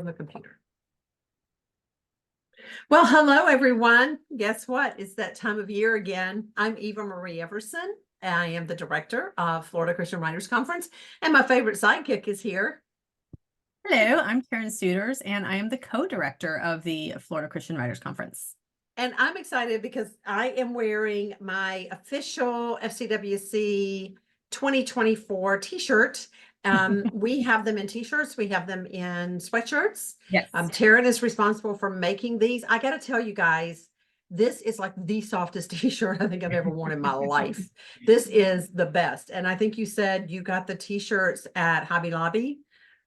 from the computer. Well, hello, everyone. Guess what? It's that time of year again. I'm Eva Marie Everson. I am the director of Florida Christian Writers Conference, and my favorite sidekick is here. Hello, I'm Taryn Souders, and I am the co-director of the Florida Christian Writers Conference. And I'm excited because I am wearing my official FCWC 2024 t-shirt. We have them in t-shirts. We have them in sweatshirts. Yes. Taryn is responsible for making these. I got to tell you guys, this is like the softest t-shirt I think I've ever worn in my life. This is the best. And I think you said you got the t-shirts at Hobby Lobby.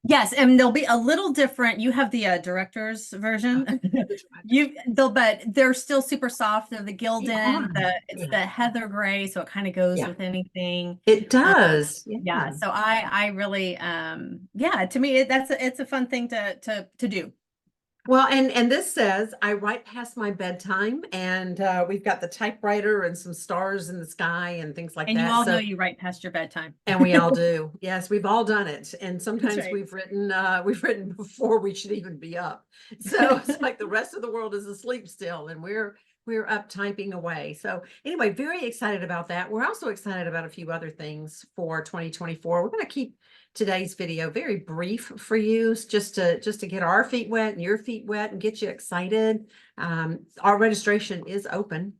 Yes, and they'll be a little different. You have the director's version. But they're still super soft. They're the gilded, it's the heather gray, so it kind of goes with anything. It does. Yeah. So I really to me it's a fun thing to do. Well, and this says I write past my bedtime, and we've got the typewriter and some stars in the sky and things like that. And you all know you write past your bedtime. And we all do. Yes, we've all done it. And sometimes we've written before we should even be up. So it's like the rest of the world is asleep still, and we're up typing away. So anyway, very excited about that. We're also excited about a few other things for 2024. We're going to keep today's video very brief for you, just to get our feet wet and your feet wet and get you excited. Our registration is open,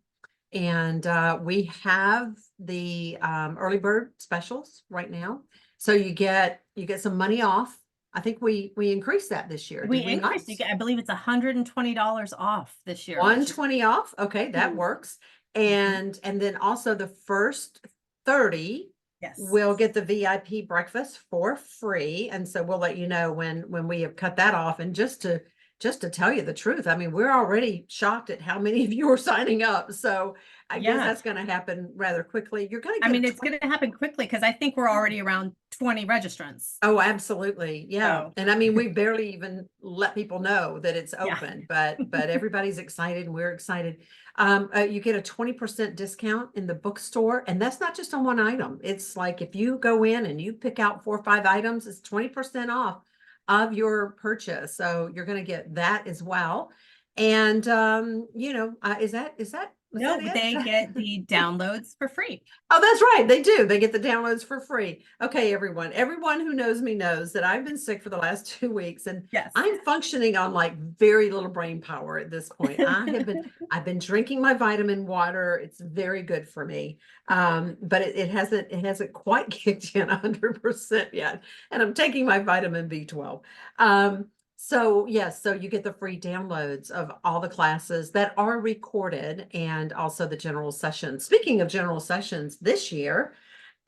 and we have the early bird specials right now. So you get some money off. I think we increased that this year. We increased. I believe it's $120 off this year. 120 off. Okay, that works. And then also the first 30 will get the VIP breakfast for free. And so we'll let you know when we have cut that off. And just to tell you the truth, I mean, we're already shocked at how many of you are signing up. So I guess that's going to happen rather quickly. You're going to get it's going to happen quickly because I think we're already around 20 registrants. Oh, absolutely. Yeah. So. And I mean, we barely even let people know that it's open, but everybody's excited and we're excited. You get a 20% discount in the bookstore, and that's not just on one item. It's like if you go in and you pick out 4 or 5 items, it's 20% off of your purchase. So you're going to get that as well. And is that no, they get the downloads for free. Oh, that's right. They do. They get the downloads for free. Okay, everyone who knows me knows that I've been sick for the last 2 weeks, and I'm functioning on like very little brain power at this point. I've been drinking my vitamin water. It's very good for me. But it hasn't quite kicked in 100% yet. And I'm taking my vitamin B12. So yes, so you get the free downloads of all the classes that are recorded, and also the general sessions. Speaking of general sessions, this year,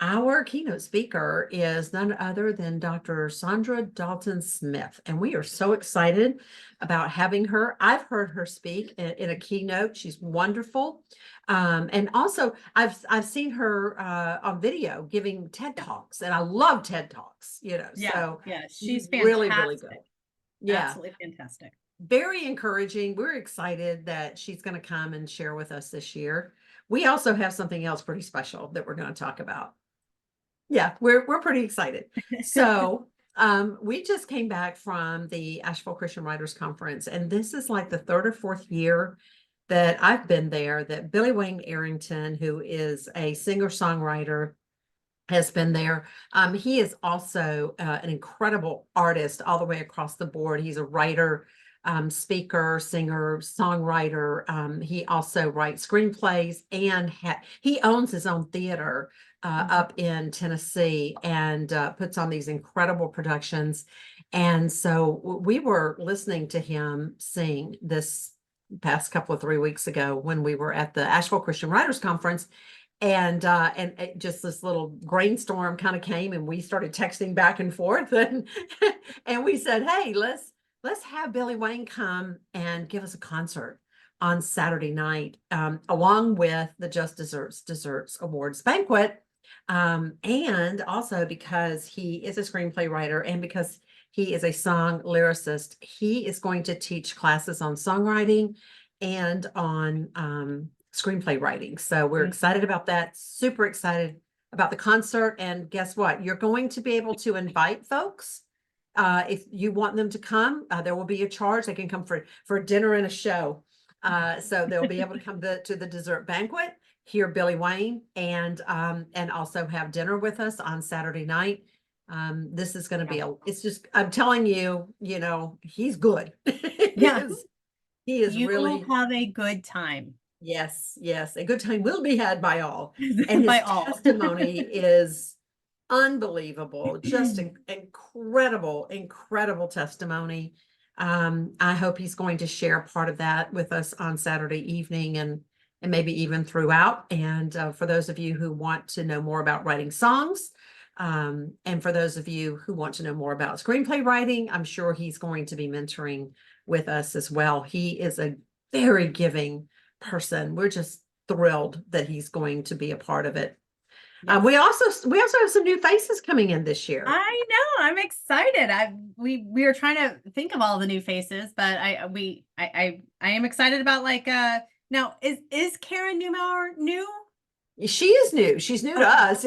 our keynote speaker is none other than Dr. Sandra Dalton Smith, and we are so excited about having her. I've heard her speak in a keynote. She's wonderful. And also I've seen her on video giving TED Talks, and I love TED Talks, so she's really, really good. Yeah, absolutely fantastic. Very encouraging. We're excited that she's going to come and share with us this year. We also have something else pretty special that we're going to talk about. Yeah, we're pretty excited. So we just came back from the Asheville Christian Writers Conference, and this is like the 3rd or 4th year that I've been there, that Billy Wayne Arrington, who is a singer-songwriter, has been there. He is also an incredible artist all the way across the board. He's a writer, speaker, singer, songwriter. He also writes screenplays, and he owns his own theater up in Tennessee, and puts on these incredible productions. And so we were listening to him sing this past couple of 3 weeks ago when we were at the Asheville Christian Writers Conference. And just this little brainstorm kind of came, and we started texting back and forth, and we said, hey, let's have Billy Wayne come and give us a concert on Saturday night, along with the Just Desserts Awards banquet. And also because he is a screenplay writer, and because he is a song lyricist, he is going to teach classes on songwriting and on screenplay writing. So we're excited about that. Super excited about the concert. And guess what? You're going to be able to invite folks if you want them to come, there will be a charge. They can come for dinner and a show. So they'll be able to come to the dessert banquet, hear Billy Wayne, and also have dinner with us on Saturday night. This is going to be it's just, I'm telling you, he's good. Yeah. He is You really, will have a good time. yes, a good time will be had by all. And his By all. testimony is unbelievable, just incredible testimony. I hope he's going to share part of that with us on Saturday evening and maybe even throughout. And for those of you who want to know more about writing songs, and for those of you who want to know more about screenplay writing, I'm sure he's going to be mentoring with us as well. He is a very giving person. We're just thrilled that he's going to be a part of it. Yes. We also have some new faces coming in this year. I know. I'm excited. We were trying to think of all the new faces, but I am excited about now is Karen Newmauer new? She is new. She's new to us.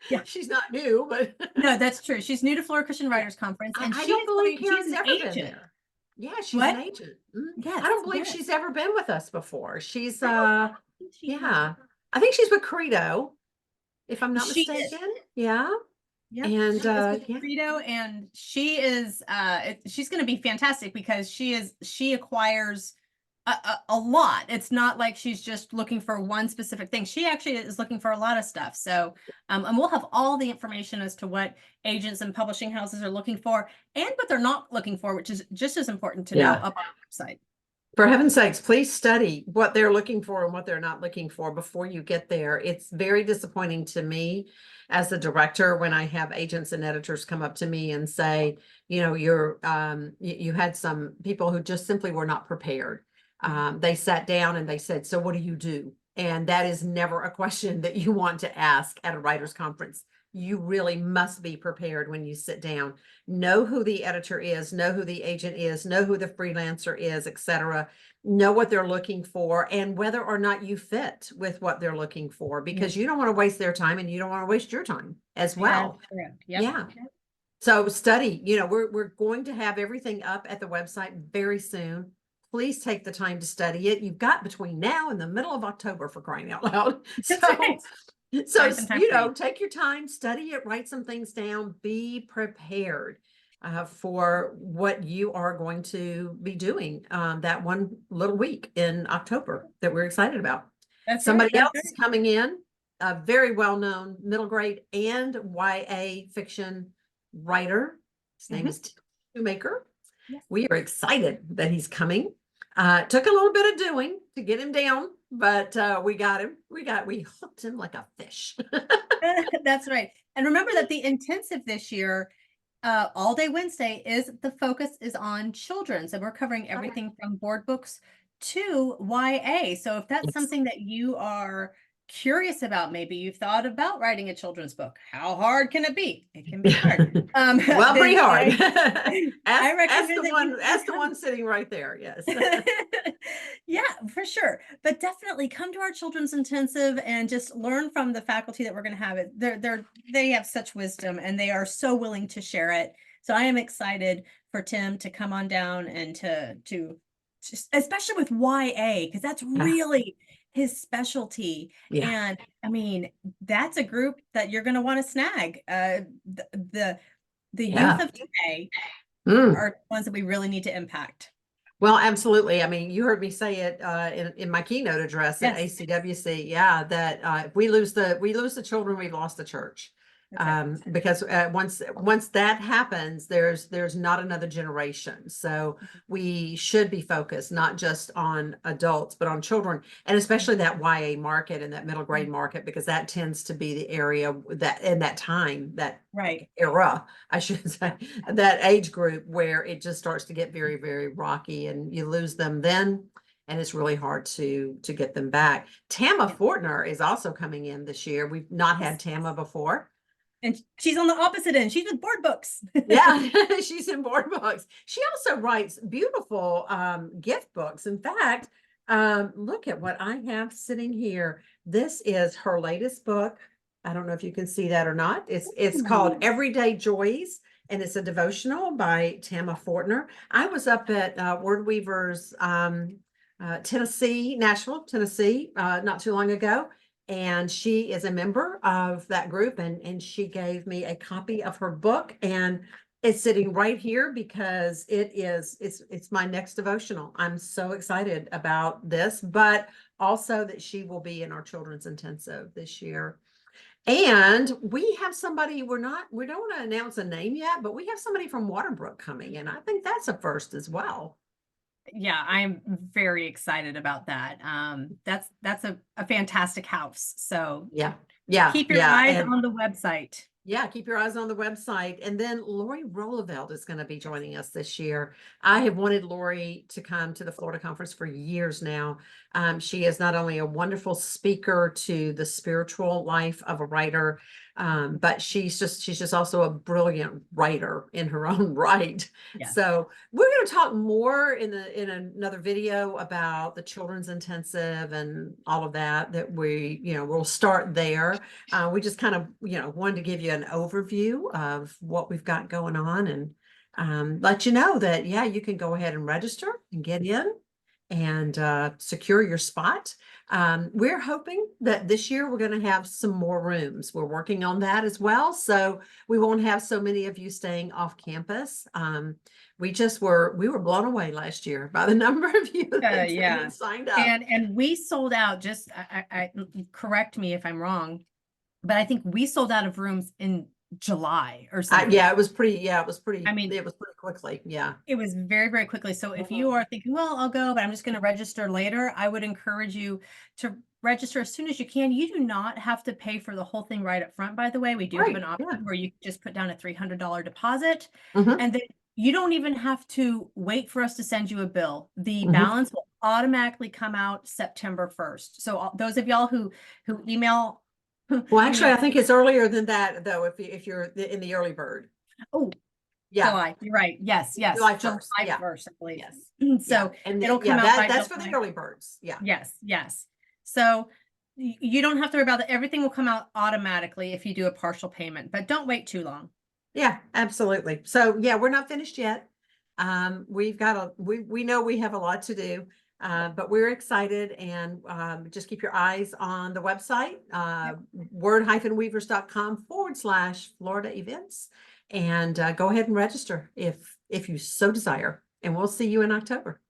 Yeah. She's not new, but no, that's true. She's new to Florida Christian Writers Conference, and I don't believe Karen's she's an ever been agent. there. Yeah, she's What? an agent. Yes, I don't believe yes. she's ever been with us before. She's I think she's with Credo, if I'm not She is. mistaken. Yeah. Yep. And She is with Credo, and she is she's going to be fantastic because she acquires a lot. It's not like she's just looking for one specific thing. She actually is looking for a lot of stuff. So and we'll have all the information as to what agents and publishing houses are looking for and what they're not looking for, which is just as important to know up on the website. For heaven's sakes, please study what they're looking for and what they're not looking for before you get there. It's very disappointing to me as the director when I have agents and editors come up to me and say, you had some people who just simply were not prepared. They sat down and they said, so what do you do? And that is never a question that you want to ask at a writer's conference. You really must be prepared when you sit down. Know who the editor is, know who the agent is, know who the freelancer is, etc. Know what they're looking for and whether or not you fit with what they're looking for, because you don't want to waste their time and you don't want to waste your time as well. Yep. Yeah. So study, we're going to have everything up at the website very soon. Please take the time to study it. You've got between now and the middle of October, for crying out loud. So, take your time, study it, write some things down, be prepared for what you are going to be doing that one little week in October that we're excited about. Somebody else is coming in, a very well-known middle grade and YA fiction writer. His name is Tim Shoemaker. Yes. We are excited that he's coming. Took a little bit of doing to get him down, but we got him. We hooked him like a fish. That's right. And remember that the intensive this year, all day Wednesday, the focus is on children. So we're covering everything from board books to YA. So if that's something that you are curious about, maybe you've thought about writing a children's book. How hard can it be? It can be hard. Well, pretty hard. I recommend ask the one sitting right there. Yes. Yeah, for sure. But definitely come to our children's intensive and just learn from the faculty that we're going to have it. They have such wisdom and they are so willing to share it. So I am excited for Tim to come on down and to just, especially with YA, because that's really his specialty. And I mean, that's a group that you're going to want to snag. The youth of today are ones that we really need to impact. Well, absolutely. I mean, you heard me say it in my keynote address at FCWC. Yeah, that if we lose the children, we've lost the church. Because once that happens, there's not another generation. So we should be focused not just on adults, but on children, and especially that YA market and that middle grade market, because that tends to be the area that in that time, that era, I should say, that age group where it just starts to get very, very rocky and you lose them then. And it's really hard to get them back. Tama Fortner is also coming in this year. We've not had Tama before. And she's on the opposite end. She's with board books. Yeah, she's in board books. She also writes beautiful gift books. In fact, look at what I have sitting here. This is her latest book. I don't know if you can see that or not. It's called Everyday Joys. and it's a devotional by Tama Fortner. I was up at Word Weaver's Nashville, Tennessee, not too long ago. And she is a member of that group, and she gave me a copy of her book, and it's sitting right here because it's my next devotional. I'm so excited about this, but also that she will be in our children's intensive this year. And we have somebody, we don't want to announce a name yet, but we have somebody from Waterbrook coming, and I think that's a first as well. Yeah, I'm very excited about that. That's a fantastic house. So Yeah. keep your eyes on the website. Yeah, keep your eyes on the website. And then Lori Rolleveld is going to be joining us this year. I have wanted Lori to come to the Florida conference for years now. She is not only a wonderful speaker to the spiritual life of a writer, but she's just also a brilliant writer in her own right. Yes. So we're going to talk more in another video about the children's intensive and all of that we'll start there. We just kind of, wanted to give you an overview of what we've got going on, and let you know that, yeah, you can go ahead and register and get in and secure your spot. We're hoping that this year we're going to have some more rooms. We're working on that as well, so we won't have so many of you staying off campus. We were blown away last year by the number of you that signed up. And we sold out. Just I correct me if I'm wrong, but I think we sold out of rooms in July or something. It was pretty. I mean, it was pretty quickly. Yeah, it was very, very quickly. So if you are thinking, well, I'll go, but I'm just going to register later, I would encourage you to register as soon as you can. You do not have to pay for the whole thing right up front. By the way, we do have an option where you just put down a $300 deposit, and then you don't even have to wait for us to send you a bill. The balance will automatically come out September 1st. So those of y'all who email. Well, actually, I think it's earlier than that, though, if you're in the early bird. Oh, yeah. July. You're right. Yes. July 1st. July 1st, I believe. Yes. So and it'll come out. That's for the early birds. Yeah. Yes. So you don't have to worry about that. Everything will come out automatically if you do a partial payment, but don't wait too long. Yeah, absolutely. So yeah, we're not finished yet. We know we have a lot to do. But we're excited, and just keep your eyes on the website, word-weavers.com/Florida events, and go ahead and register if you so desire. And we'll see you in October.